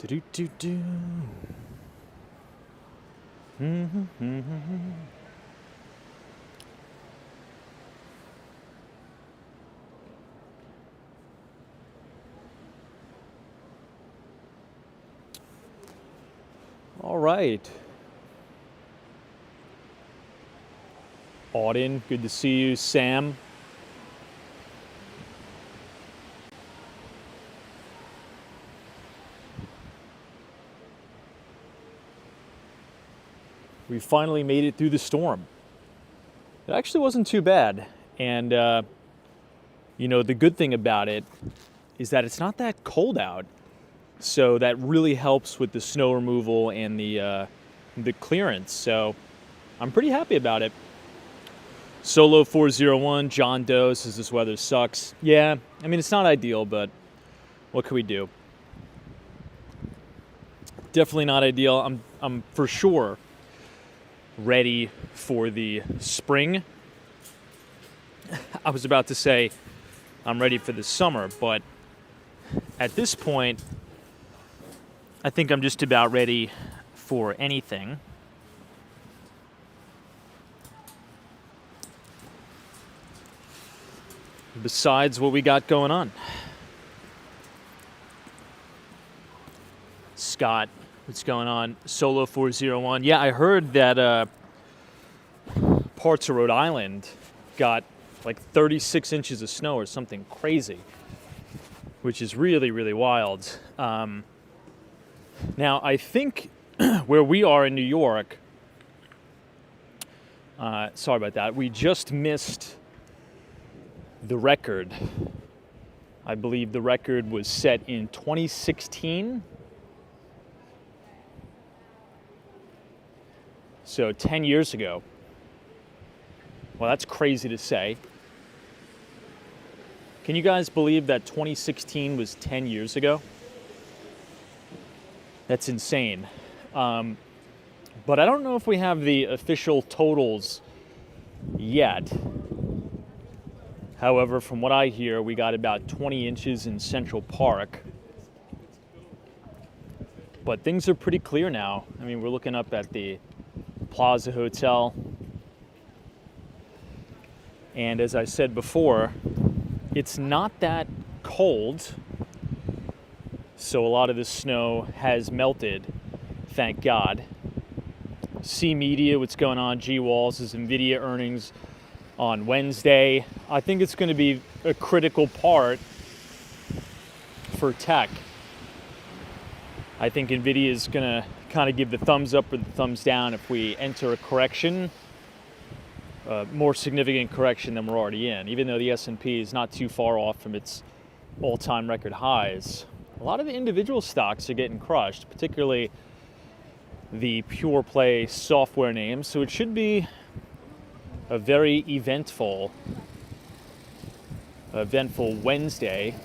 Do-do-do-do. All right. Auden, good to see you. Sam. We finally made it through the storm. It actually wasn't too bad. And, you know, the good thing about it is that it's not that cold out. So that really helps with the snow removal and the clearance. So I'm pretty happy about it. Solo 401, John Doe says this weather sucks. Yeah, I mean, it's not ideal, but what can we do? Definitely not ideal. I'm for sure ready for the spring. I was about to say I'm ready for the summer, but at this point, I think I'm just about ready for anything. Besides what we got going on. Scott, what's going on? Solo 401. Yeah, I heard that parts of Rhode Island got like 36 inches of snow or something crazy, which is really, really wild. Now, I think where we are in New York, sorry about that, we just missed the record. I believe the record was set in 2016. So 10 years ago. Well, that's crazy to say. Can you guys believe that 2016 was 10 years ago? That's insane. But I don't know if we have the official totals yet. However, from what I hear, we got about 20 inches in Central Park. But things are pretty clear now. I mean, we're looking up at the Plaza Hotel. And as I said before, it's not that cold. So a lot of the snow has melted, thank God. C Media, what's going on? G Walls is NVIDIA earnings on Wednesday. I think it's going to be a critical part for tech. I think NVIDIA is going to kind of give the thumbs up or the thumbs down if we enter a correction, a more significant correction than we're already in. Even though the S&P is not too far off from its all-time record highs, a lot of the individual stocks are getting crushed, particularly the pure play software names. So it should be a very eventful Wednesday.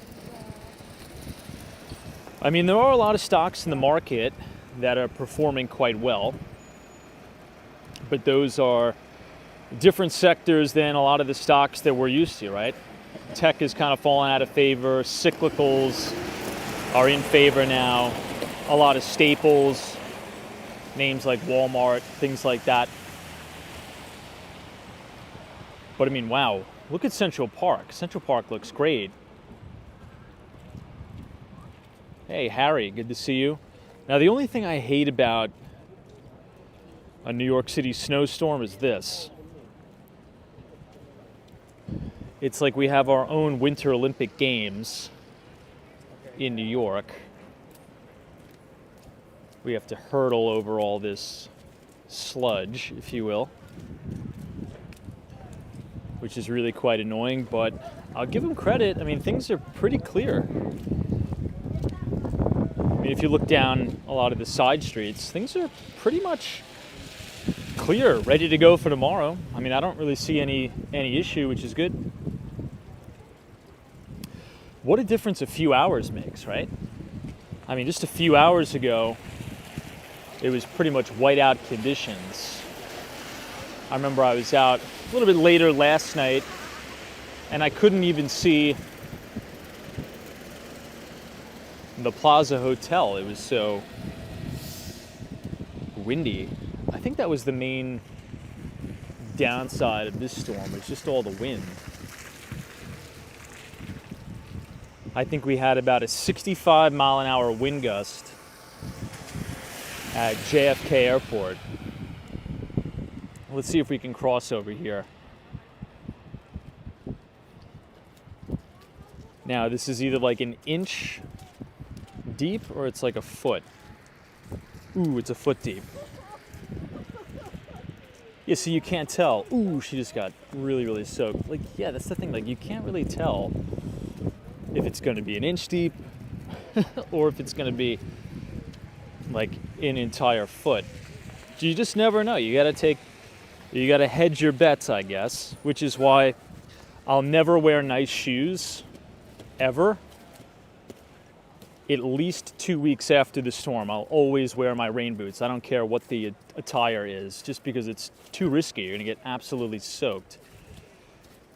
I mean, there are a lot of stocks in the market that are performing quite well, but those are different sectors than a lot of the stocks that we're used to, right? Tech is kind of fallen out of favor. Cyclicals are in favor now. A lot of staples, names like Walmart, things like that. But I mean, wow, look at Central Park. Central Park looks great. Hey, Harry, good to see you. Now, the only thing I hate about a New York City snowstorm is this. It's like we have our own Winter Olympic Games in New York. We have to hurdle over all this sludge, if you will, which is really quite annoying, but I'll give them credit. I mean, things are pretty clear. I mean, if you look down a lot of the side streets, things are pretty much clear, ready to go for tomorrow. I mean, I don't really see any issue, which is good. What a difference a few hours makes, right? I mean, just a few hours ago, it was pretty much whiteout conditions. I remember I was out a little bit later last night, and I couldn't even see the Plaza Hotel. It was so windy. I think that was the main downside of this storm, was just all the wind. I think we had about a 65 mile an hour wind gust at JFK Airport. Let's see if we can cross over here. Now, this is either like an inch deep or it's like a foot. Ooh, it's a foot deep. Yeah, so you can't tell. Ooh, she just got really, really soaked. Like, yeah, that's the thing. Like, you can't really tell if it's going to be an inch deep or if it's going to be like an entire foot. You just never know. You got to hedge your bets, I guess, which is why I'll never wear nice shoes ever. At least 2 weeks after the storm, I'll always wear my rain boots. I don't care what the attire is, just because it's too risky. You're going to get absolutely soaked.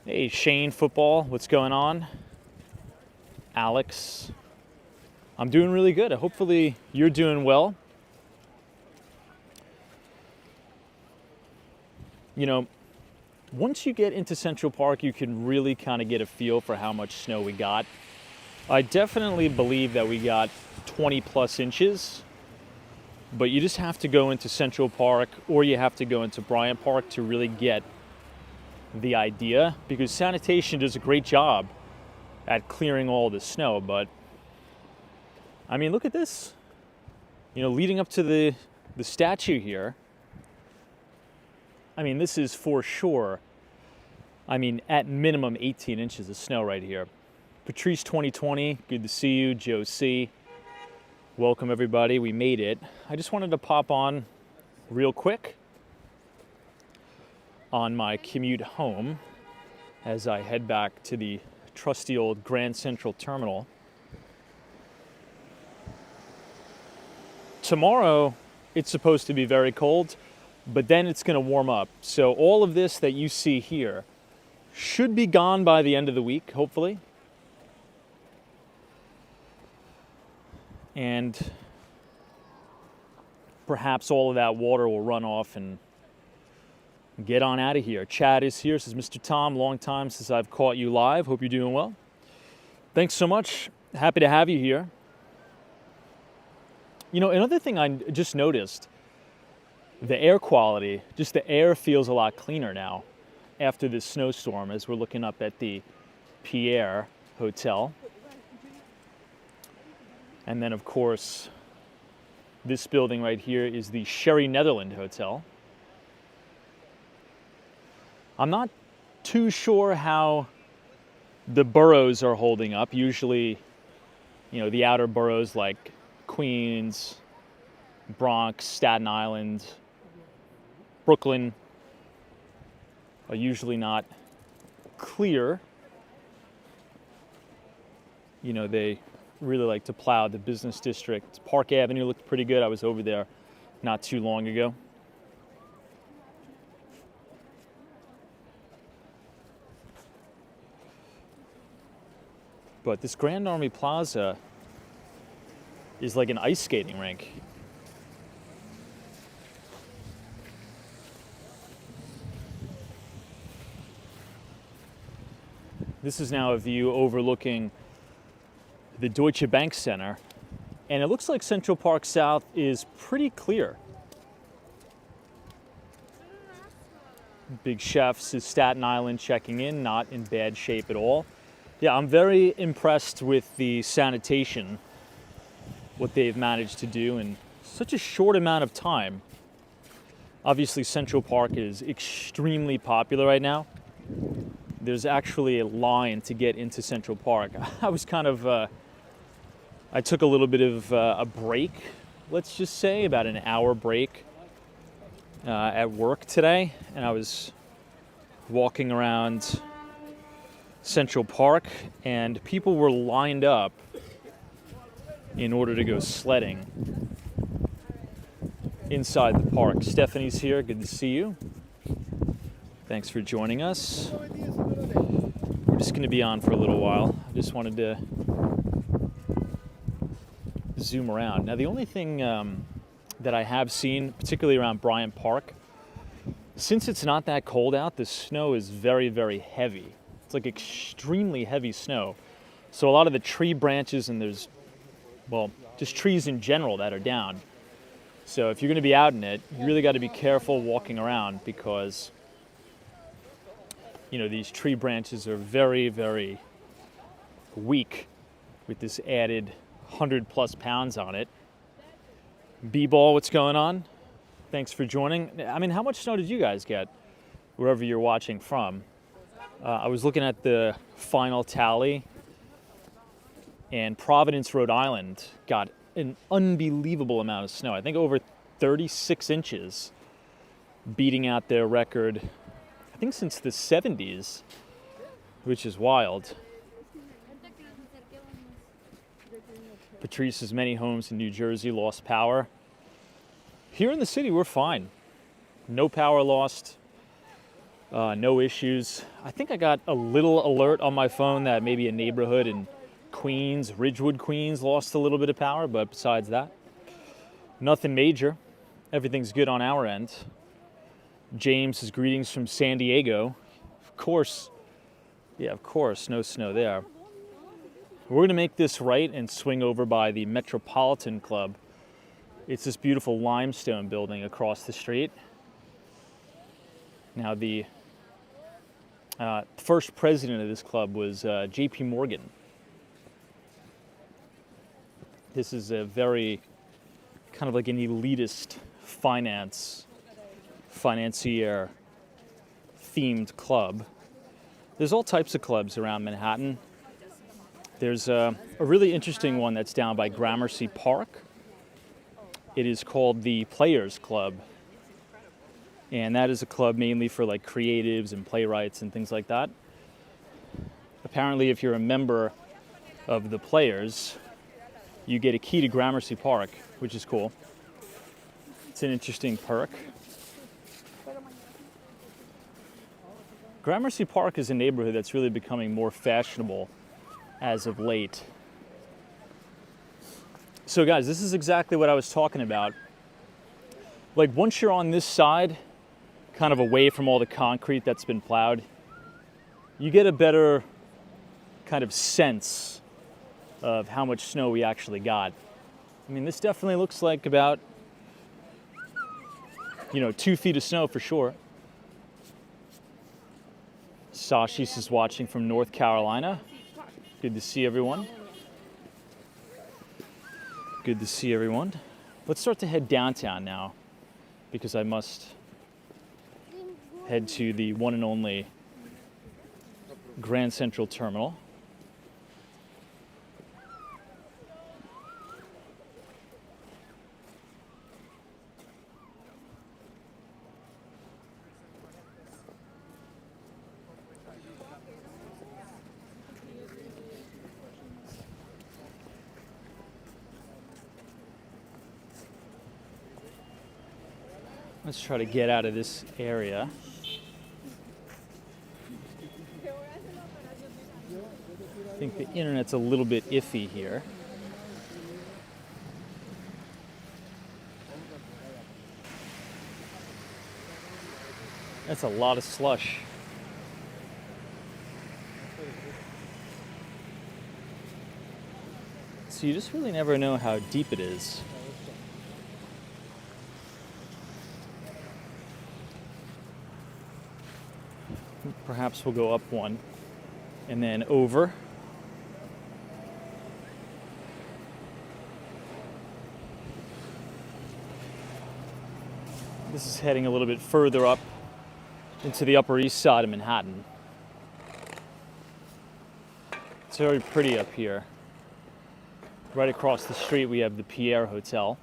Hey, Shane Football, what's going on? Alex, I'm doing really good. Hopefully you're doing well. You know, once you get into Central Park, you can really kind of get a feel for how much snow we got. I definitely believe that we got 20 plus inches, but you just have to go into Central Park or you have to go into Bryant Park to really get the idea, because sanitation does a great job at clearing all the snow. But I mean, look at this. You know, leading up to the statue here, I mean, this is for sure, I mean, at minimum 18 inches of snow right here. Patrice 2020, good to see you. Joe C, welcome everybody. We made it. I just wanted to pop on real quick on my commute home as I head back to the trusty old Grand Central Terminal. Tomorrow, it's supposed to be very cold, but then it's going to warm up. So all of this that you see here should be gone by the end of the week, hopefully. And perhaps all of that water will run off and get on out of here. Chad is here, says Mr. Tom, long time since I've caught you live. Hope you're doing well. Thanks so much. Happy to have you here. You know, another thing I just noticed, the air quality, just the air feels a lot cleaner now after this snowstorm as we're looking up at the Pierre Hotel. And then, of course, this building right here is the Sherry Netherland Hotel. I'm not too sure how the boroughs are holding up. Usually, you know, the outer boroughs like Queens, Bronx, Staten Island, Brooklyn are usually not clear. You know, they really like to plow the business district. Park Avenue looked pretty good. I was over there not too long ago. But this Grand Army Plaza is like an ice skating rink. This is now a view overlooking the Deutsche Bank Center, and it looks like Central Park South is pretty clear. Big Chefs is Staten Island checking in, not in bad shape at all. Yeah, I'm very impressed with the sanitation, what they've managed to do in such a short amount of time. Obviously, Central Park is extremely popular right now. There's actually a line to get into Central Park. I was kind of, I took a little bit of a break, let's just say, about an hour break at work today. And I was walking around Central Park and people were lined up in order to go sledding inside the park. Stephanie's here, good to see you. Thanks for joining us. We're just going to be on for a little while. I just wanted to zoom around. Now, the only thing that I have seen, particularly around Bryant Park, since it's not that cold out, the snow is very, very heavy. It's like extremely heavy snow. So a lot of the tree branches, and there's, well, just trees in general that are down. So if you're going to be out in it, you really got to be careful walking around because, you know, these tree branches are very, very weak with this added 100+ pounds on it. B-Ball, what's going on? Thanks for joining. I mean, how much snow did you guys get wherever you're watching from? I was looking at the final tally, and Providence, Rhode Island got an unbelievable amount of snow. I think over 36 inches, beating out their record, I think since the 70s, which is wild. Patrice's many homes in New Jersey lost power. Here in the city, we're fine. No power lost, no issues. I think I got a little alert on my phone that maybe a neighborhood in Queens, Ridgewood, Queens, lost a little bit of power, but besides that, nothing major. Everything's good on our end. James, his greetings from San Diego. Of course, yeah, of course, no snow there. We're going to make this right and swing over by the Metropolitan Club. It's this beautiful limestone building across the street. Now, the first president of this club was J.P. Morgan. This is a very kind of like an elitist financier themed club. There's all types of clubs around Manhattan. There's a really interesting one that's down by Gramercy Park. It is called the Players Club. And that is a club mainly for like creatives and playwrights and things like that. Apparently, if you're a member of the Players, you get a key to Gramercy Park, which is cool. It's an interesting perk. Gramercy Park is a neighborhood that's really becoming more fashionable as of late. So guys, this is exactly what I was talking about. Like once you're on this side, kind of away from all the concrete that's been plowed, you get a better kind of sense of how much snow we actually got. I mean, this definitely looks like about, 2 feet of snow for sure. Sashis is watching from North Carolina. Good to see everyone. Good to see everyone. Let's start to head downtown now, because I must head to the one and only Grand Central Terminal. Let's try to get out of this area. I think the internet's a little bit iffy here. That's a lot of slush. So you just really never know how deep it is. Perhaps we'll go up one and then over. This is heading a little bit further up into the Upper East Side of Manhattan. It's very pretty up here. Right across the street we have the Pierre Hotel.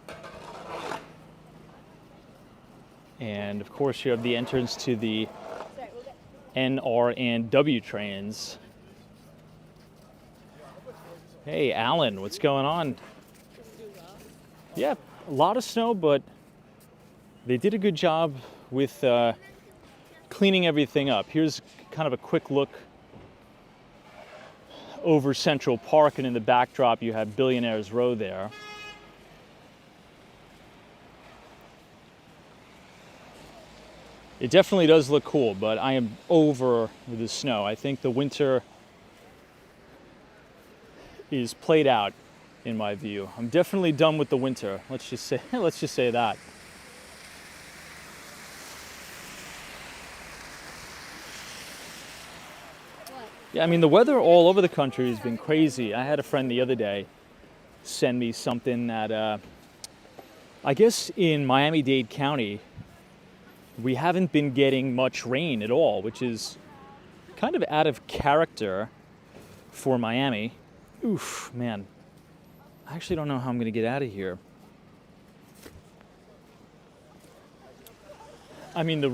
And of course you have the entrance to the NR and W trains. Hey, Alan, what's going on? Yeah, a lot of snow, but they did a good job with cleaning everything up. Here's kind of a quick look over Central Park, and in the backdrop you have Billionaires Row there. It definitely does look cool, but I am over with the snow. I think the winter is played out in my view. I'm definitely done with the winter. Let's just say that. Yeah, I mean, the weather all over the country has been crazy. I had a friend the other day send me something that I guess in Miami-Dade County we haven't been getting much rain at all, which is kind of out of character for Miami. Oof, man. I actually don't know how I'm going to get out of here. I mean, the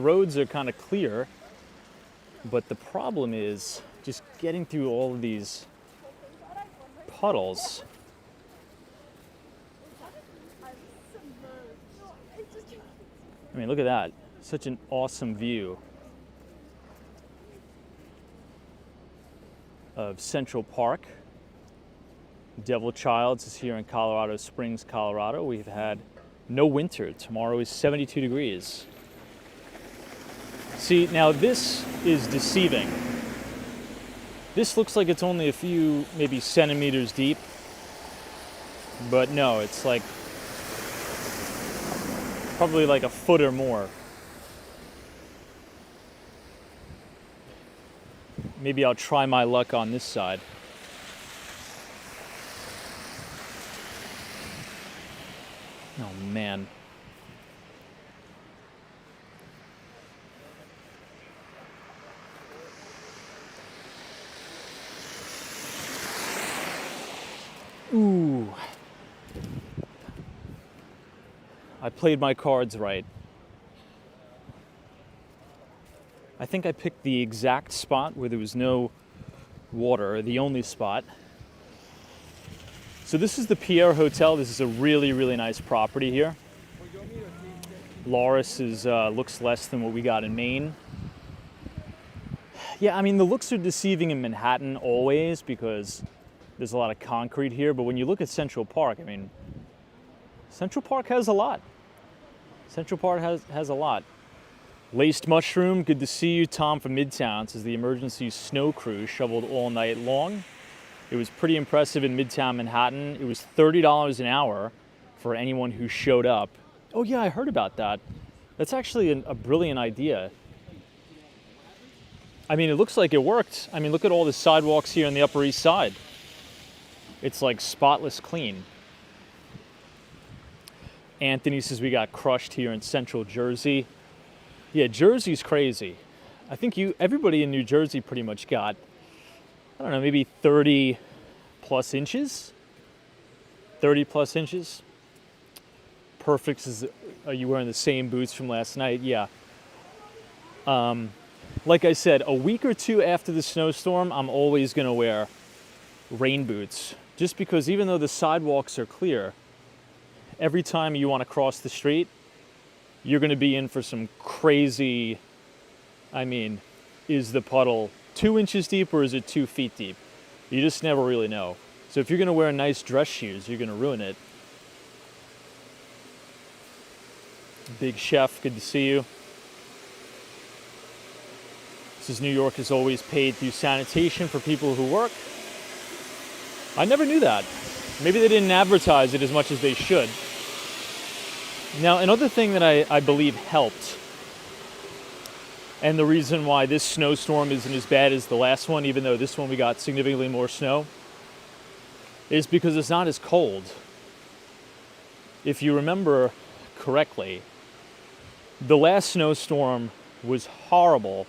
roads are kind of clear, but the problem is just getting through all of these puddles. I mean, look at that. Such an awesome view of Central Park. Devil Childs is here in Colorado Springs, Colorado. We've had no winter. Tomorrow is 72 degrees. See, now this is deceiving. This looks like it's only a few, maybe centimeters deep. But no, it's like probably like a foot or more. Maybe I'll try my luck on this side. Oh man. Ooh. I played my cards right. I think I picked the exact spot where there was no water, the only spot. So this is the Pierre Hotel. This is a really, really nice property here. Loris looks less than what we got in Maine. Yeah, I mean, the looks are deceiving in Manhattan always because there's a lot of concrete here. But when you look at Central Park, I mean, Central Park has a lot. Central Park has a lot. Laced Mushroom, good to see you. Tom from Midtown says the emergency snow crew shoveled all night long. It was pretty impressive in Midtown Manhattan. It was $30 an hour for anyone who showed up. Oh yeah, I heard about that. That's actually a brilliant idea. I mean, it looks like it worked. I mean, look at all the sidewalks here on the Upper East Side. It's like spotless clean. Anthony says we got crushed here in Central Jersey. Yeah, Jersey's crazy. I think everybody in New Jersey pretty much got, I don't know, maybe 30 plus inches. 30 plus inches. Perfect says, are you wearing the same boots from last night? Yeah. Like I said, a week or two after the snowstorm, I'm always going to wear rain boots. Just because even though the sidewalks are clear, every time you want to cross the street, you're going to be in for some crazy, I mean, is the puddle 2 inches deep or is it 2 feet deep? You just never really know. So if you're going to wear nice dress shoes, you're going to ruin it. Big Chef, good to see you. This is New York is always paid through sanitation for people who work. I never knew that. Maybe they didn't advertise it as much as they should. Now, another thing that I believe helped, and the reason why this snowstorm isn't as bad as the last one, even though this one we got significantly more snow, is because it's not as cold. If you remember correctly, the last snowstorm was horrible,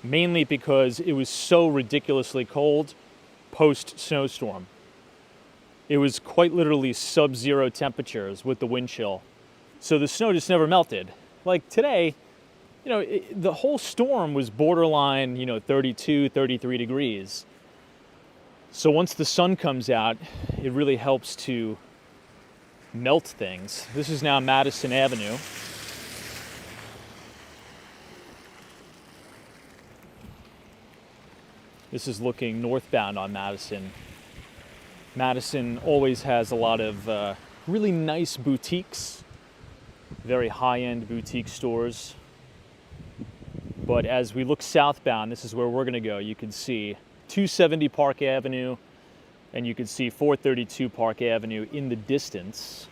mainly because it was so ridiculously cold post-snowstorm. It was quite literally sub-zero temperatures with the wind chill. So the snow just never melted. Like today, the whole storm was borderline, 32, 33 degrees. So once the sun comes out, it really helps to melt things. This is now Madison Avenue. This is looking northbound on Madison. Madison always has a lot of really nice boutiques. very high-end boutique stores. But as we look southbound, this is where we're going to go. You can see 270 Park Avenue, and you can see 432 Park Avenue in the distance.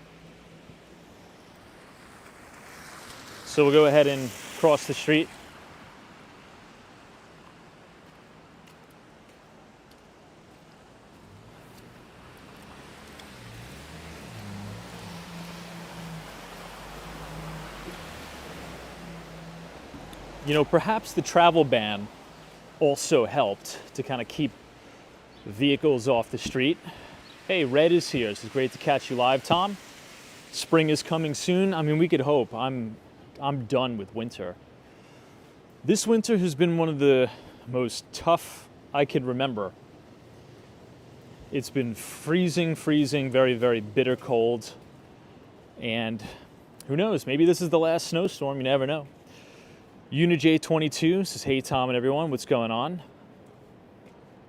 So we'll go ahead and cross the street. You know, perhaps the travel ban also helped to kind of keep vehicles off the street. Hey, Red is here. This is great to catch you live, Tom. Spring is coming soon. I mean, we could hope. I'm done with winter. This winter has been one of the most tough I can remember. It's been freezing, very, very bitter cold. And who knows, maybe this is the last snowstorm, you never know. UniJ22 says, hey Tom and everyone, what's going on?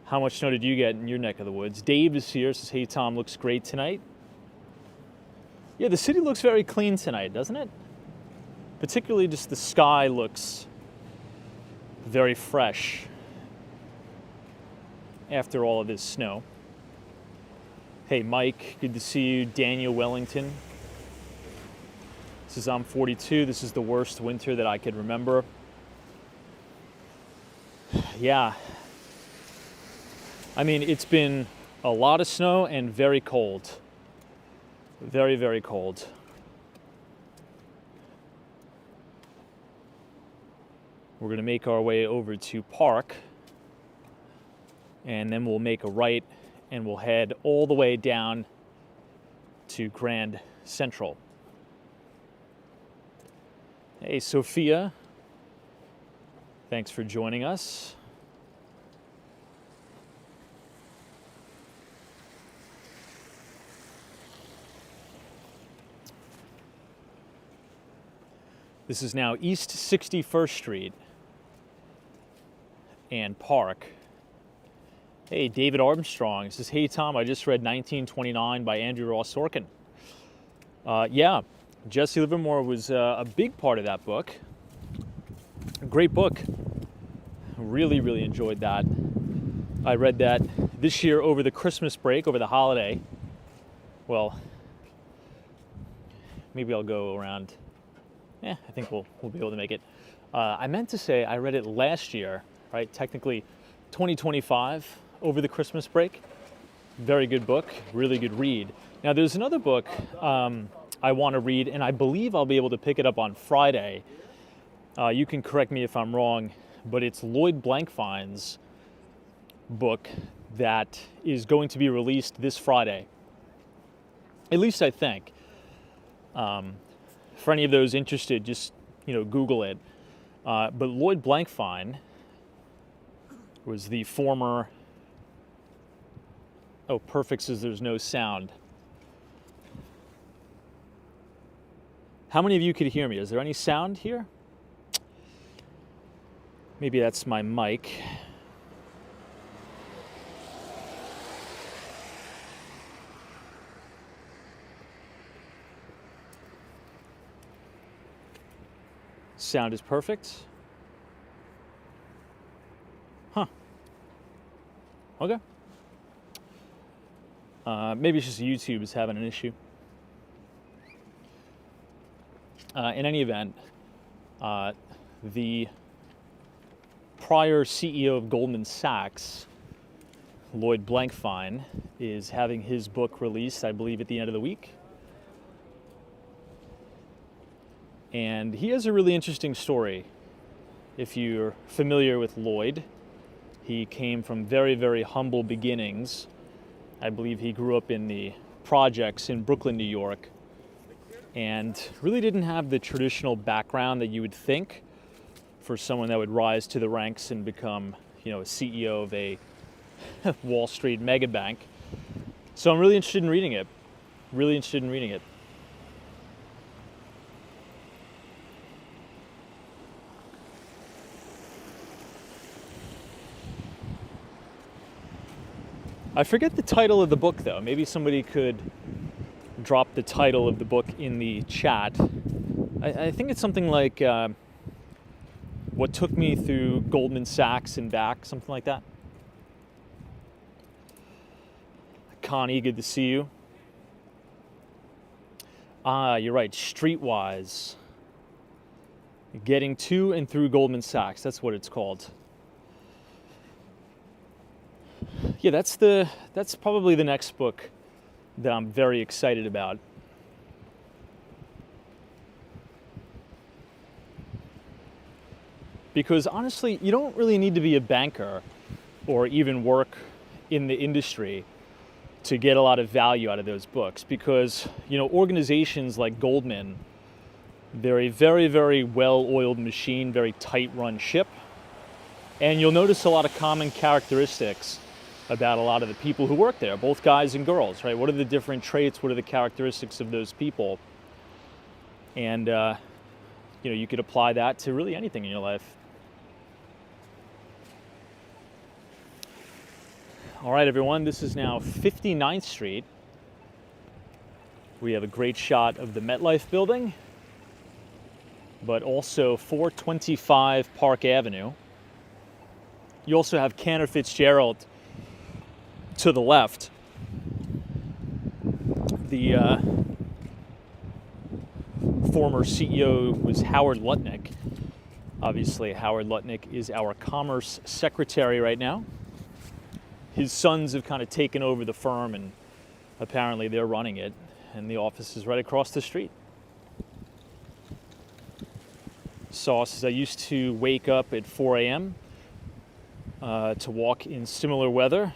How much snow did you get in your neck of the woods? Dave is here, says, hey Tom, looks great tonight. Yeah, the city looks very clean tonight, doesn't it? Particularly just the sky looks very fresh after all of this snow. Hey Mike, good to see you. Daniel Wellington. Says, I'm 42. This is the worst winter that I could remember. Yeah. I mean, it's been a lot of snow and very cold. Very, very cold. We're going to make our way over to Park. And then we'll make a right and we'll head all the way down to Grand Central. Hey, Sophia. Thanks for joining us. This is now East 61st Street and Park. Hey, David Armstrong says, hey, Tom, I just read 1929 by Andrew Ross Sorkin. Yeah. Jesse Livermore was a big part of that book. A great book. Really, really enjoyed that. I read that this year over the Christmas break, over the holiday. Well, maybe I'll go around. I think we'll be able to make it. I meant to say I read it last year, right? Technically 2025 over the Christmas break. Very good book, really good read. Now there's another book I want to read, and I believe I'll be able to pick it up on Friday. You can correct me if I'm wrong, but it's Lloyd Blankfein's book that is going to be released this Friday. At least I think. For any of those interested, just Google it. But Lloyd Blankfein was the former. Oh, perfect says there's no sound. How many of you could hear me? Is there any sound here? Maybe that's my mic. Sound is perfect. Huh. Okay. Maybe it's just YouTube is having an issue. In any event, the prior CEO of Goldman Sachs, Lloyd Blankfein, is having his book released, I believe, at the end of the week. And he has a really interesting story. If you're familiar with Lloyd, he came from very, very humble beginnings. I believe he grew up in the projects in Brooklyn, New York, and really didn't have the traditional background that you would think for someone that would rise to the ranks and become, a CEO of a Wall Street mega bank. So I'm really interested in reading it. I forget the title of the book, though. Maybe somebody could drop the title of the book in the chat. I think it's something like what took me through Goldman Sachs and back, something like that. Connie, good to see you. You're right, Streetwise. Getting to and through Goldman Sachs, that's what it's called. Yeah, that's probably the next book that I'm very excited about. Because honestly, you don't really need to be a banker or even work in the industry to get a lot of value out of those books, because organizations like Goldman, they're a very, very well-oiled machine, very tight-run ship, and you'll notice a lot of common characteristics about a lot of the people who work there, both guys and girls, right? What are the different traits? What are the characteristics of those people? And you could apply that to really anything in your life. All right, everyone, this is now 59th Street. We have a great shot of the MetLife building, but also 425 Park Avenue. You also have Cantor Fitzgerald to the left. The former CEO was Howard Lutnick. Obviously, Howard Lutnick is our Commerce Secretary right now. His sons have kind of taken over the firm, and apparently they're running it, and the office is right across the street. Sauce says, I used to wake up at 4 a.m. To walk in similar weather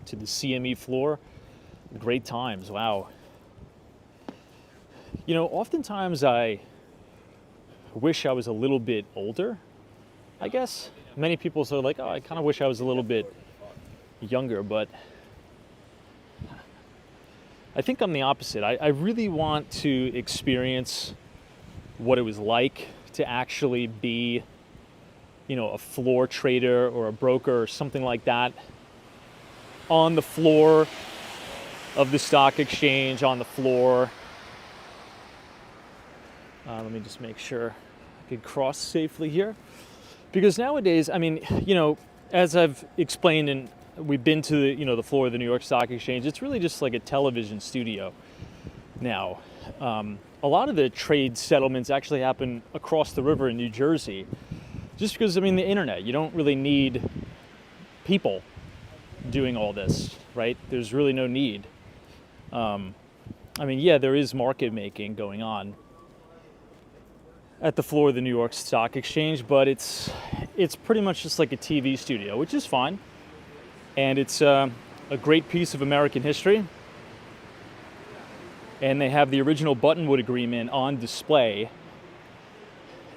to the CME floor. Great times, wow. Oftentimes I wish I was a little bit older, I guess. Many people say like, oh, I kind of wish I was a little bit younger, but I think I'm the opposite. I really want to experience what it was like to actually be, a floor trader or a broker or something like that on the floor of the stock exchange, on the floor. Let me just make sure I can cross safely here. Because nowadays, as I've explained, and we've been to the floor of the New York Stock Exchange, it's really just like a television studio now. A lot of the trade settlements actually happen across the river in New Jersey, just because, the internet, you don't really need people doing all this, right? There's really no need. There is market making going on at the floor of the New York Stock Exchange, but it's pretty much just like a TV studio, which is fine. And it's a great piece of American history. And they have the original Buttonwood Agreement on display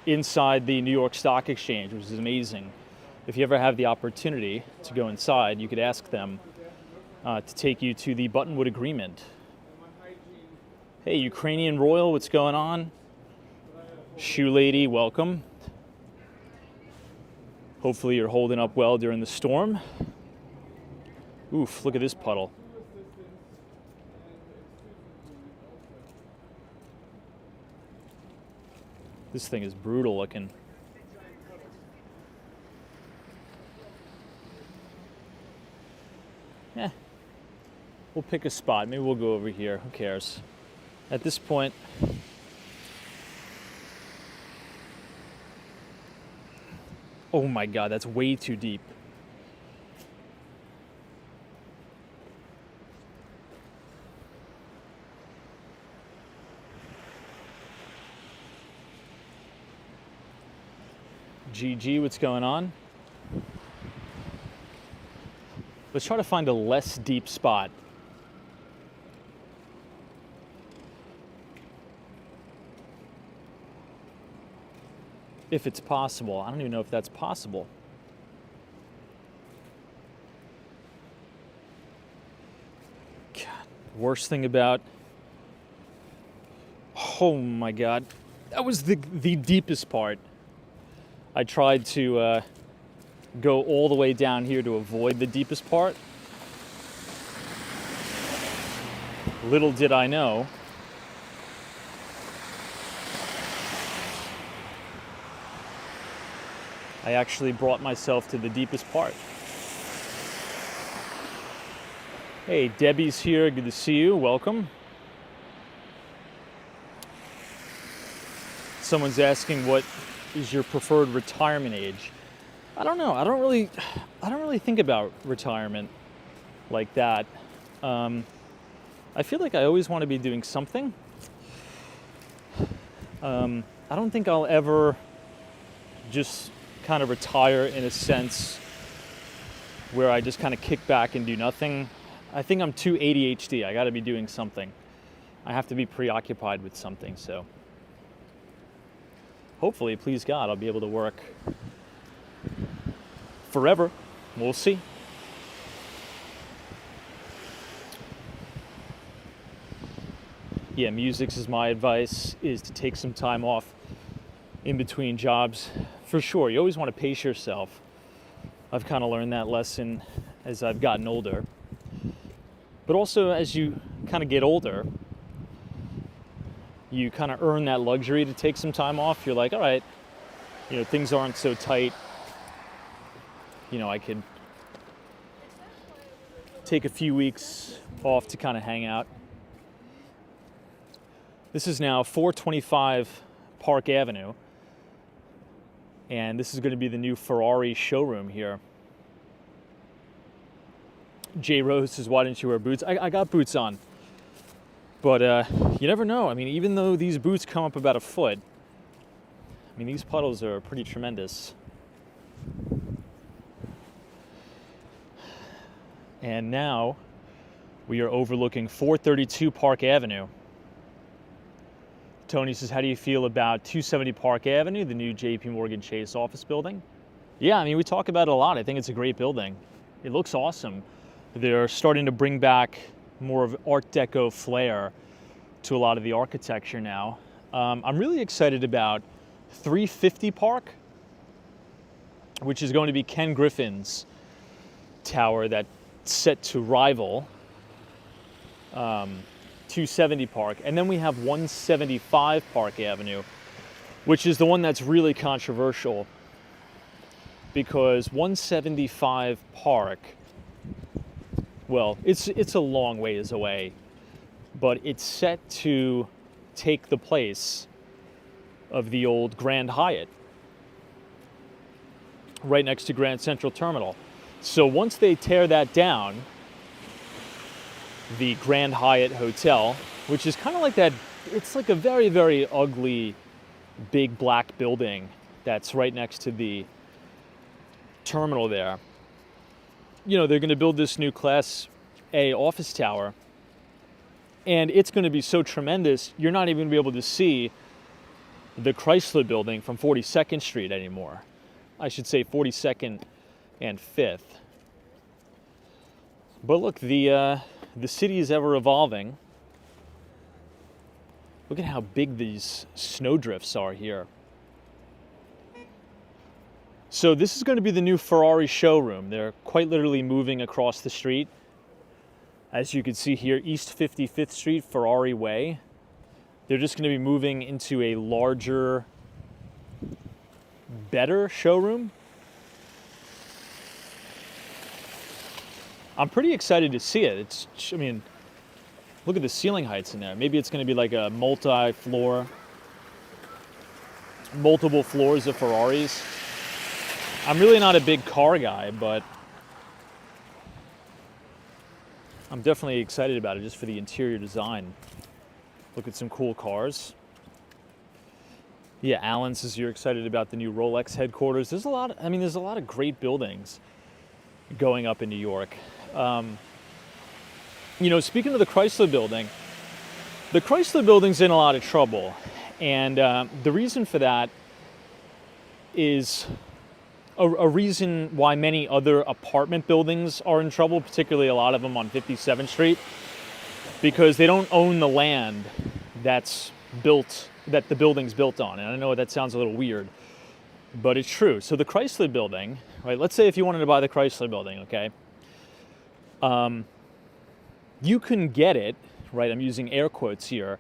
inside the New York Stock Exchange, which is amazing. If you ever have the opportunity to go inside, you could ask them to take you to the Buttonwood Agreement. Hey, Ukrainian Royal, what's going on? Shoe Lady, welcome. Hopefully you're holding up well during the storm. Oof, look at this puddle. This thing is brutal looking. We'll pick a spot. Maybe we'll go over here. Who cares? At this point, oh my God, that's way too deep. GG, what's going on? Let's try to find a less deep spot. If it's possible. I don't even know if that's possible. God, worst thing about... Oh my God. That was the deepest part. I tried to go all the way down here to avoid the deepest part. Little did I know I actually brought myself to the deepest part. Hey, Debbie's here. Good to see you. Welcome. Someone's asking, what is your preferred retirement age? I don't know. I don't really think about retirement like that. I feel like I always want to be doing something. I don't think I'll ever just kind of retire in a sense where I just kind of kick back and do nothing. I think I'm too ADHD. I got to be doing something. I have to be preoccupied with something. So hopefully, please God, I'll be able to work forever. We'll see. Yeah, music is my advice, is to take some time off in between jobs. For sure, you always want to pace yourself. I've kind of learned that lesson as I've gotten older. But also, as you kind of get older, you kind of earn that luxury to take some time off. You're like, all right, things aren't so tight. I could take a few weeks off to kind of hang out. This is now 425 Park Avenue. And this is going to be the new Ferrari showroom here. Jay Rose says, why didn't you wear boots? I got boots on. But you never know. I mean, even though these boots come up about a foot, these puddles are pretty tremendous. And now we are overlooking 432 Park Avenue. Tony says, how do you feel about 270 Park Avenue, the new JP Morgan Chase office building? Yeah, we talk about it a lot. I think it's a great building. It looks awesome. They're starting to bring back more of Art Deco flair to a lot of the architecture now. I'm really excited about 350 Park, which is going to be Ken Griffin's tower that's set to rival 270 Park. And then we have 175 Park Avenue, which is the one that's really controversial because 175 Park, well, it's a long ways away, but it's set to take the place of the old Grand Hyatt right next to Grand Central Terminal. So once they tear that down, the Grand Hyatt Hotel, which is kind of like that, it's like a very, very ugly, big black building that's right next to the terminal there. They're going to build this new Class A office tower, and it's going to be so tremendous, you're not even going to be able to see the Chrysler building from 42nd Street anymore. I should say 42nd and 5th. But look, the city is ever evolving. Look at how big these snowdrifts are here. So this is going to be the new Ferrari showroom. They're quite literally moving across the street. As you can see here, East 55th Street, Ferrari Way. They're just going to be moving into a larger, better showroom. I'm pretty excited to see it. Look at the ceiling heights in there. Maybe it's going to be like a multi-floor, multiple floors of Ferraris. I'm really not a big car guy, but I'm definitely excited about it just for the interior design. Look at some cool cars. Yeah, Alan says you're excited about the new Rolex headquarters. There's a lot of great buildings going up in New York. Speaking of the Chrysler building's in a lot of trouble. And the reason for that is a reason why many other apartment buildings are in trouble, particularly a lot of them on 57th Street, because they don't own the land that the building's built on. And I know that sounds a little weird, but it's true. So the Chrysler building, right? Let's say if you wanted to buy the Chrysler building, okay? You can get it, right? I'm using air quotes here,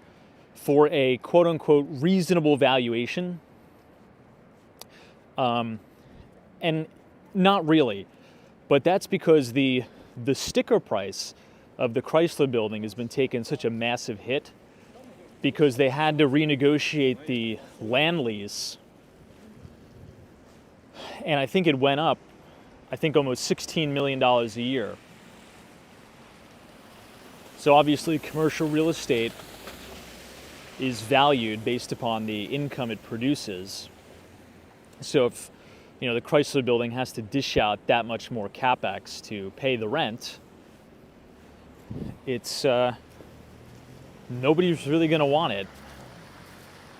for a quote unquote reasonable valuation. And not really, but that's because the sticker price of the Chrysler building has been taking such a massive hit because they had to renegotiate the land lease. And I think it went up, I think almost $16 million a year. So obviously commercial real estate is valued based upon the income it produces. So if the Chrysler building has to dish out that much more capex to pay the rent, it's nobody's really going to want it.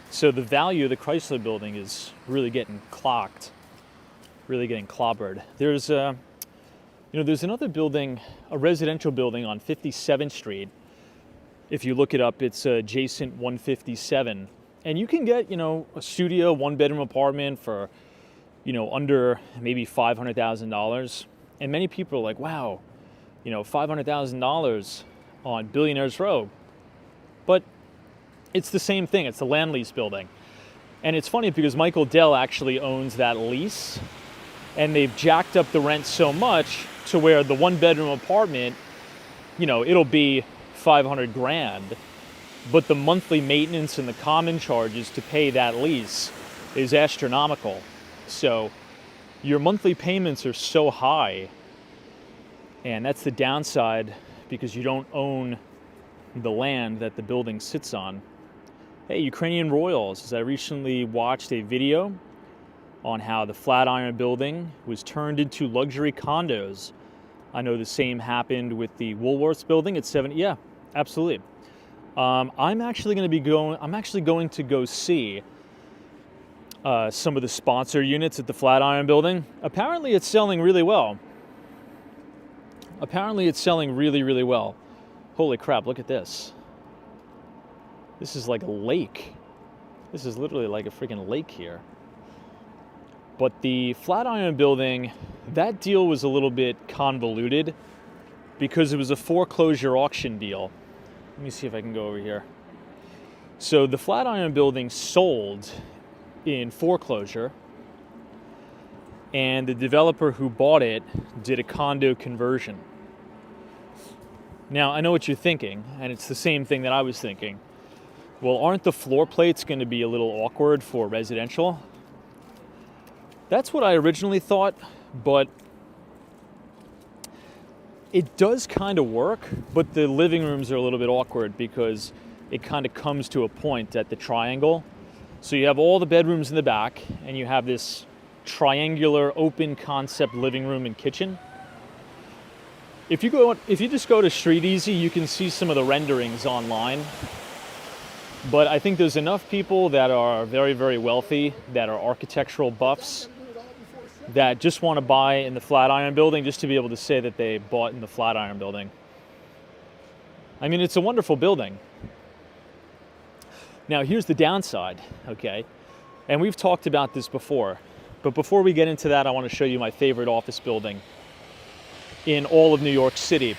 So the value of the Chrysler building is really getting clocked, really getting clobbered. There's there's another building, a residential building on 57th Street. If you look it up, it's adjacent 157, and you can get a studio, one-bedroom apartment for under maybe $500,000. And many people are like, wow, $500,000 on Billionaires Row. But it's the same thing. It's the land lease building. And it's funny because Michael Dell actually owns that lease, and they've jacked up the rent so much to where the one-bedroom apartment, it'll be $500,000, but the monthly maintenance and the common charges to pay that lease is astronomical. So your monthly payments are so high, and that's the downside because you don't own the land that the building sits on. Hey, Ukrainian royals, I recently watched a video on how the Flatiron building was turned into luxury condos. I know the same happened with the Woolworths building at 7. Yeah, absolutely. I'm actually going to go see some of the sponsor units at the Flatiron building. Apparently it's selling really well. Really well. Holy crap, look at this. This is like a lake. This is literally like a freaking lake here. But the Flatiron building, that deal was a little bit convoluted because it was a foreclosure auction deal. Let me see if I can go over here. So the Flatiron building sold in foreclosure, and the developer who bought it did a condo conversion. Now, I know what you're thinking, and it's the same thing that I was thinking. Well, aren't the floor plates going to be a little awkward for residential? That's what I originally thought, but it does kind of work, but the living rooms are a little bit awkward because it kind of comes to a point at the triangle. So you have all the bedrooms in the back, and you have this triangular open concept living room and kitchen. If you just go to Street Easy, you can see some of the renderings online. But I think there's enough people that are very, very wealthy, that are architectural buffs, that just want to buy in the Flatiron building just to be able to say that they bought in the Flatiron building. I mean, it's a wonderful building. Now, here's the downside, okay? And we've talked about this before. But before we get into that, I want to show you my favorite office building in all of New York City.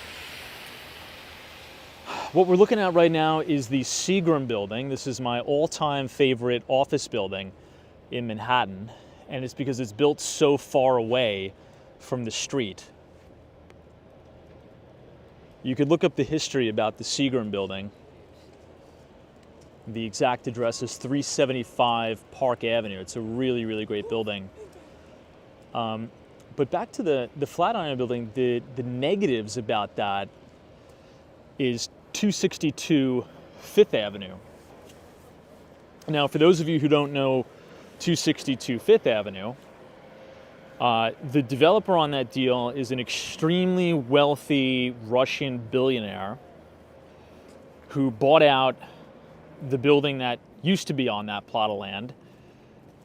What we're looking at right now is the Seagram building. This is my all-time favorite office building in Manhattan. And it's because it's built so far away from the street. You could look up the history about the Seagram building. The exact address is 375 Park Avenue. It's a really, really great building. But back to the Flatiron building, the negatives about that is 262 Fifth Avenue. Now, for those of you who don't know 262 Fifth Avenue, the developer on that deal is an extremely wealthy Russian billionaire who bought out the building that used to be on that plot of land,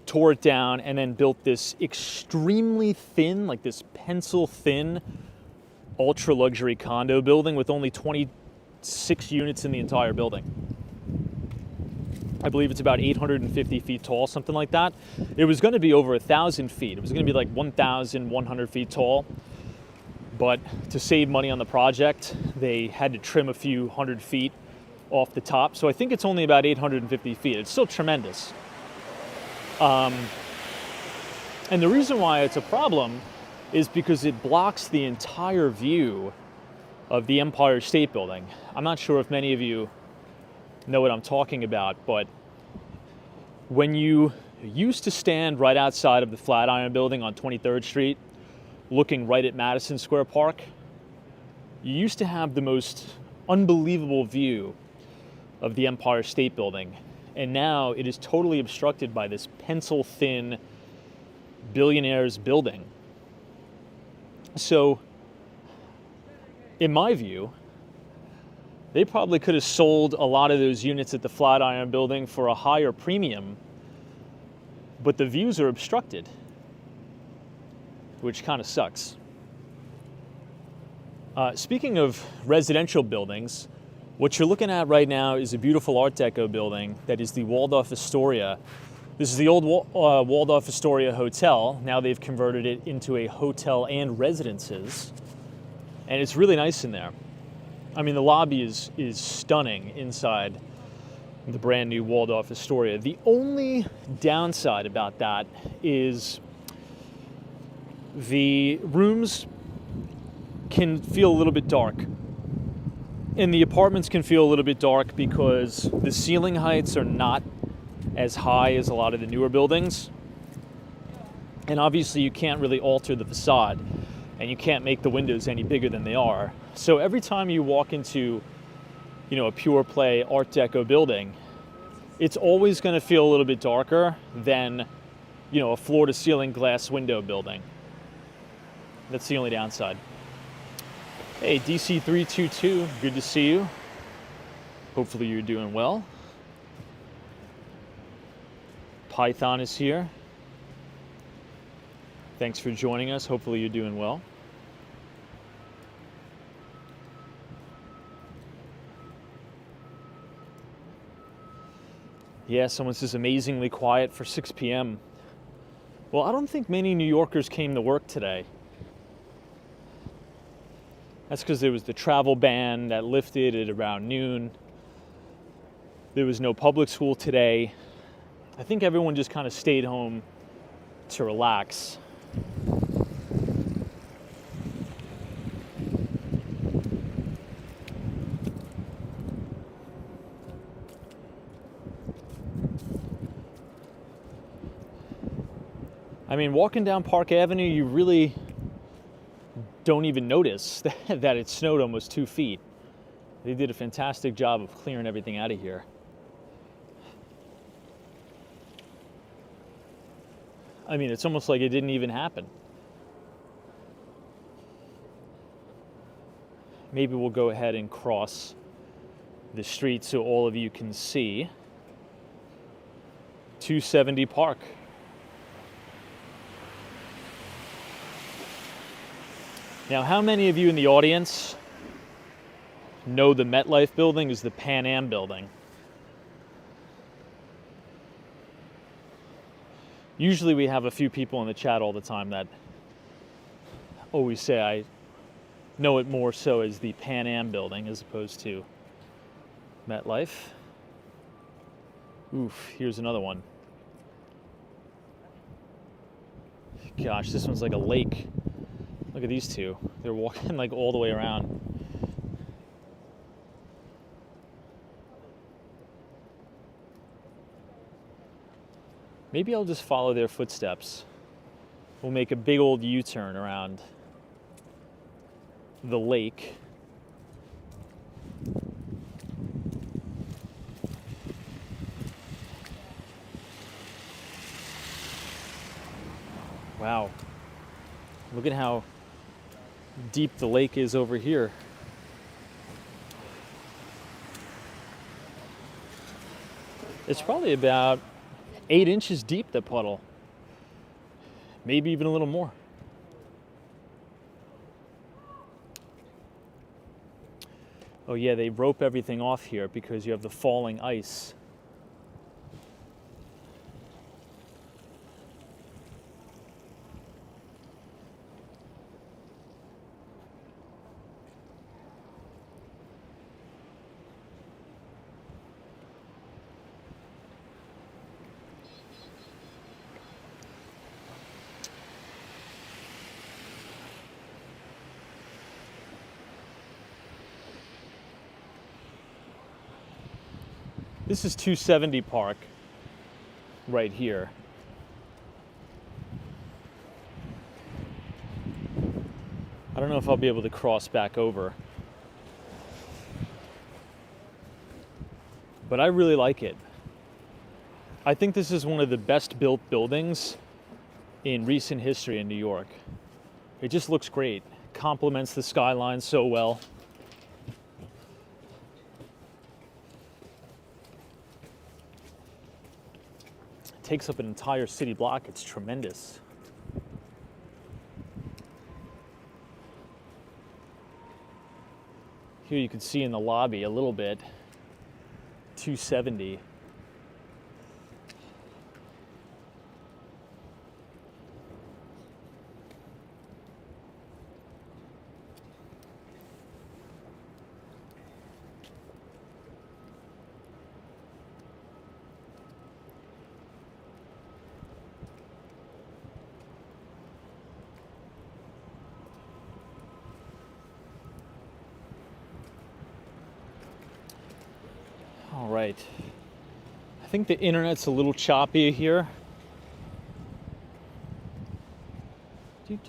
tore it down, and then built this extremely thin, like this pencil thin, ultra luxury condo building with only 26 units in the entire building. I believe it's about 850 feet tall, something like that. It was going to be over 1,000 feet. It was going to be like 1,100 feet tall. But to save money on the project, they had to trim a few hundred feet off the top. So I think it's only about 850 feet. It's still tremendous. And the reason why it's a problem is because it blocks the entire view of the Empire State Building. I'm not sure if many of you know what I'm talking about, but when you used to stand right outside of the Flatiron Building on 23rd Street, looking right at Madison Square Park, you used to have the most unbelievable view of the Empire State Building. And now it is totally obstructed by this pencil-thin billionaire's building. So, in my view, they probably could have sold a lot of those units at the Flatiron Building for a higher premium, but the views are obstructed, which kind of sucks. Speaking of residential buildings, what you're looking at right now is a beautiful Art Deco building that is the Waldorf Astoria. This is the old Waldorf Astoria Hotel. Now they've converted it into a hotel and residences, and it's really nice in there. I mean, the lobby is stunning inside the brand new Waldorf Astoria. The only downside about that is the rooms can feel a little bit dark. And the apartments can feel a little bit dark because the ceiling heights are not as high as a lot of the newer buildings. And obviously you can't really alter the facade, and you can't make the windows any bigger than they are. So every time you walk into, a pure play Art Deco building, it's always going to feel a little bit darker than, a floor to ceiling glass window building. That's the only downside. Hey, DC322, good to see you. Hopefully you're doing well. Python is here. Thanks for joining us. Hopefully you're doing well. Yeah, someone says amazingly quiet for 6 p.m. Well, I don't think many New Yorkers came to work today. That's because there was the travel ban that lifted at around noon. There was no public school today. I think everyone just kind of stayed home to relax. I mean, walking down Park Avenue, you really don't even notice that it snowed almost 2 feet. They did a fantastic job of clearing everything out of here. I mean, it's almost like it didn't even happen. Maybe we'll go ahead and cross the street so all of you can see 270 Park. Now, how many of you in the audience know the MetLife building is the Pan Am building? Usually we have a few people in the chat all the time that always say I know it more so as the Pan Am building as opposed to MetLife. Oof, here's another one. Gosh, this one's like a lake. Look at these two. They're walking like all the way around. Maybe I'll just follow their footsteps. We'll make a big old U-turn around the lake. Wow. Look at how deep the lake is over here. It's probably about 8 inches deep, the puddle. Maybe even a little more. Oh yeah, they rope everything off here because you have the falling ice. This is 270 Park right here. I don't know if I'll be able to cross back over, but I really like it. I think this is one of the best built buildings in recent history in New York. It just looks great. Complements the skyline so well. It takes up an entire city block. It's tremendous. Here you can see in the lobby a little bit, 270. All right. I think the internet's a little choppy here. And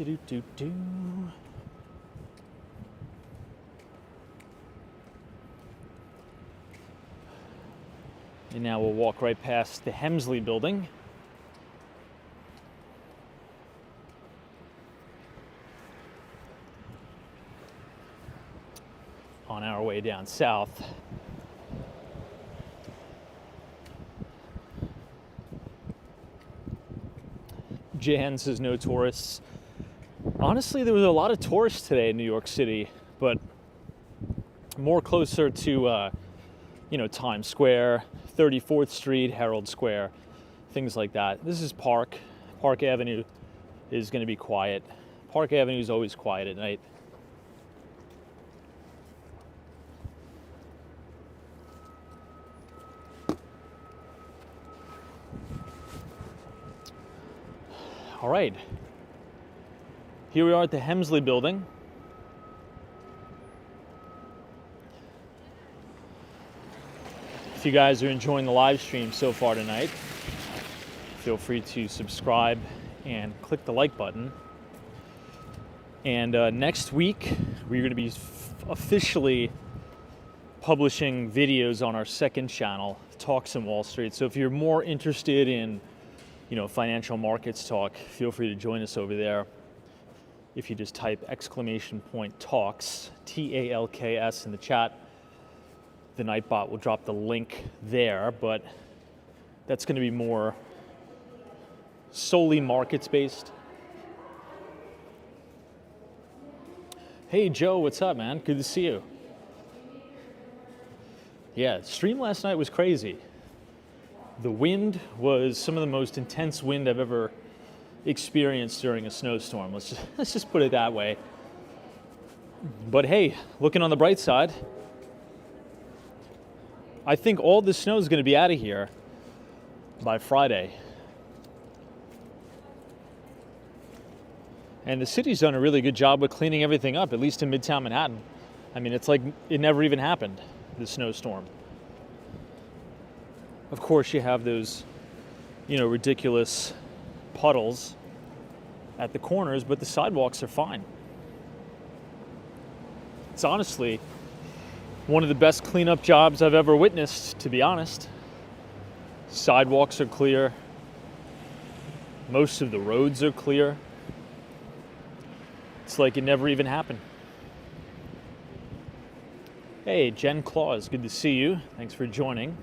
now we'll walk right past the Hemsley building. On our way down south. Jan says no tourists. Honestly, there was a lot of tourists today in New York City, but more closer to, Times Square, 34th Street, Herald Square, things like that. This is Park. Park Avenue is going to be quiet. Park Avenue is always quiet at night. All right, here we are at the Hemsley building. If you guys are enjoying the live stream so far tonight, feel free to subscribe and click the like button. And next week, we're going to be officially publishing videos on our second channel, Talks in Wall Street. So if you're more interested in financial markets talk, feel free to join us over there. If you just type !talks, TALKS in the chat, the Nightbot will drop the link there, but that's going to be more solely markets based. Hey Joe, what's up, man? Good to see you. Yeah, stream last night was crazy. The wind was some of the most intense wind I've ever experienced during a snowstorm. Let's just put it that way. But hey, looking on the bright side, I think all the snow is going to be out of here by Friday. And the city's done a really good job with cleaning everything up, at least in Midtown Manhattan. I mean, it's like it never even happened, the snowstorm. Of course, you have those, ridiculous puddles at the corners, but the sidewalks are fine. It's honestly one of the best cleanup jobs I've ever witnessed, to be honest. Sidewalks are clear. Most of the roads are clear. It's like it never even happened. Hey, Jen Claus, good to see you. Thanks for joining.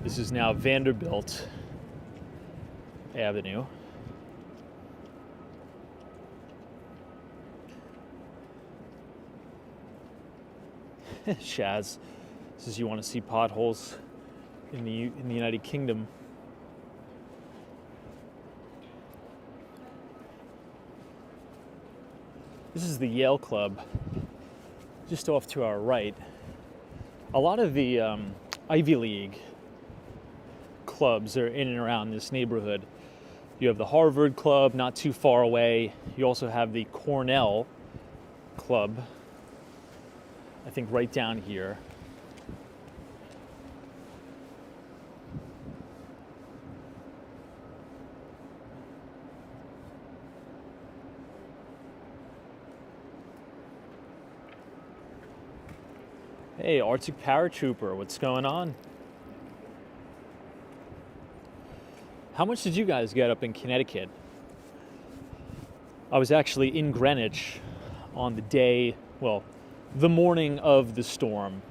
This is now Vanderbilt Avenue. Shaz says you want to see potholes in the United Kingdom. This is the Yale Club, just off to our right. A lot of the Ivy League clubs are in and around this neighborhood. You have the Harvard Club not too far away. You also have the Cornell Club I think right down here. Hey, Arctic Paratrooper, what's going on? How much did you guys get up in Connecticut? I was actually in Greenwich on the day, well, the morning of the storm,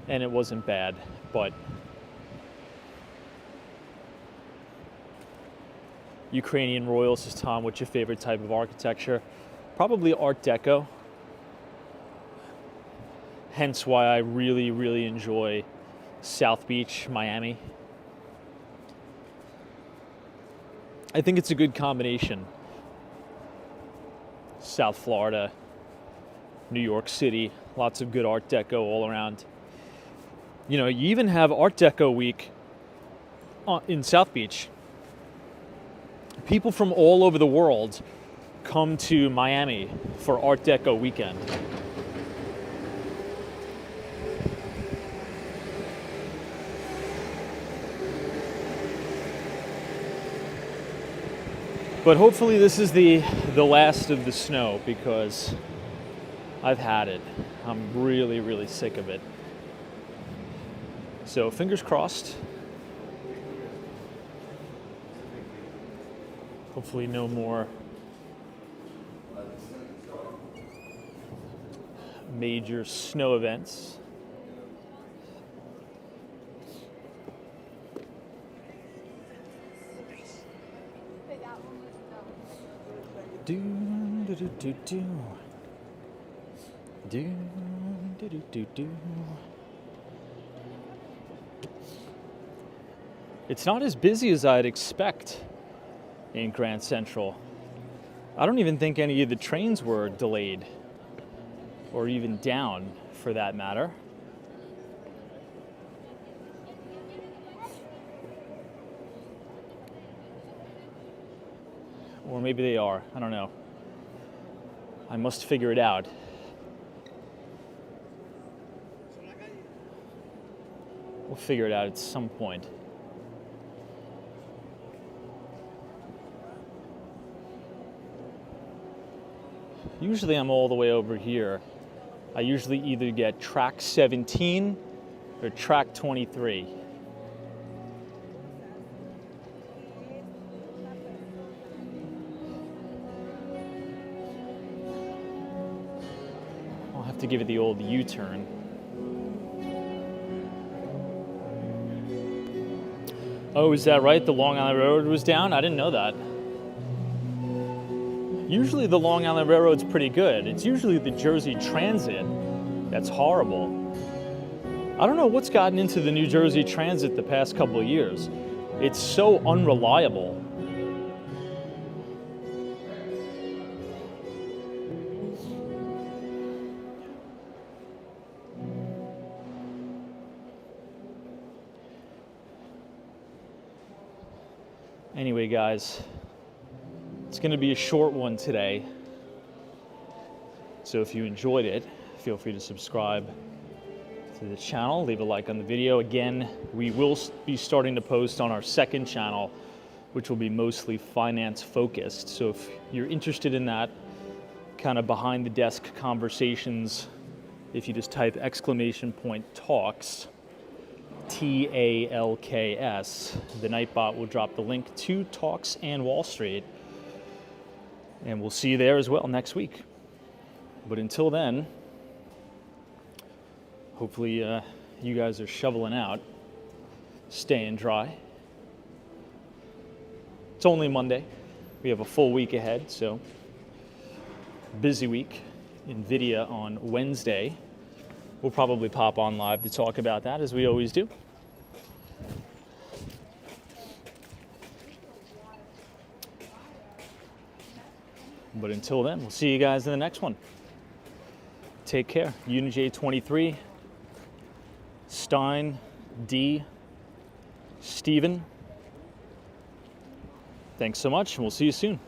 and it wasn't bad, but Ukrainian Royal says, Tom, what's your favorite type of architecture? Probably Art Deco. Hence why I really, really enjoy South Beach, Miami. I think it's a good combination. South Florida, New York City, lots of good Art Deco all around. You know, you even have Art Deco week in South Beach. People from all over the world come to Miami for Art Deco weekend. But hopefully this is the last of the snow, because I've had it. I'm really, really sick of it. So fingers crossed. Hopefully no more major snow events. Do do do do do do do do do do. It's not as busy as I'd expect in Grand Central. I don't even think any of the trains were delayed, or even down for that matter. Or maybe they are, I don't know. I must figure it out. We'll figure it out at some point. Usually I'm all the way over here. I usually either get track 17 or track 23. I'll have to give it the old U-turn. Oh, is that right? The Long Island Railroad was down? I didn't know that. Usually the Long Island Railroad's pretty good. It's usually the Jersey Transit that's horrible. I don't know what's gotten into the New Jersey Transit the past couple of years. It's so unreliable. Anyway, guys, it's going to be a short one today. So if you enjoyed it, feel free to subscribe to the channel, leave a like on the video. Again, we will be starting to post on our second channel, which will be mostly finance focused. So if you're interested in that kind of behind the desk conversations, if you just type !talks, TALKS, the Nightbot will drop the link to Talks and Wall Street. And we'll see you there as well next week. But until then, hopefully you guys are shoveling out, staying dry. It's only Monday. We have a full week ahead, so busy week. NVIDIA on Wednesday. We'll probably pop on live to talk about that, as we always do. But until then, we'll see you guys in the next one. Take care. UNJ23, Stein, D, Steven. Thanks so much, and we'll see you soon.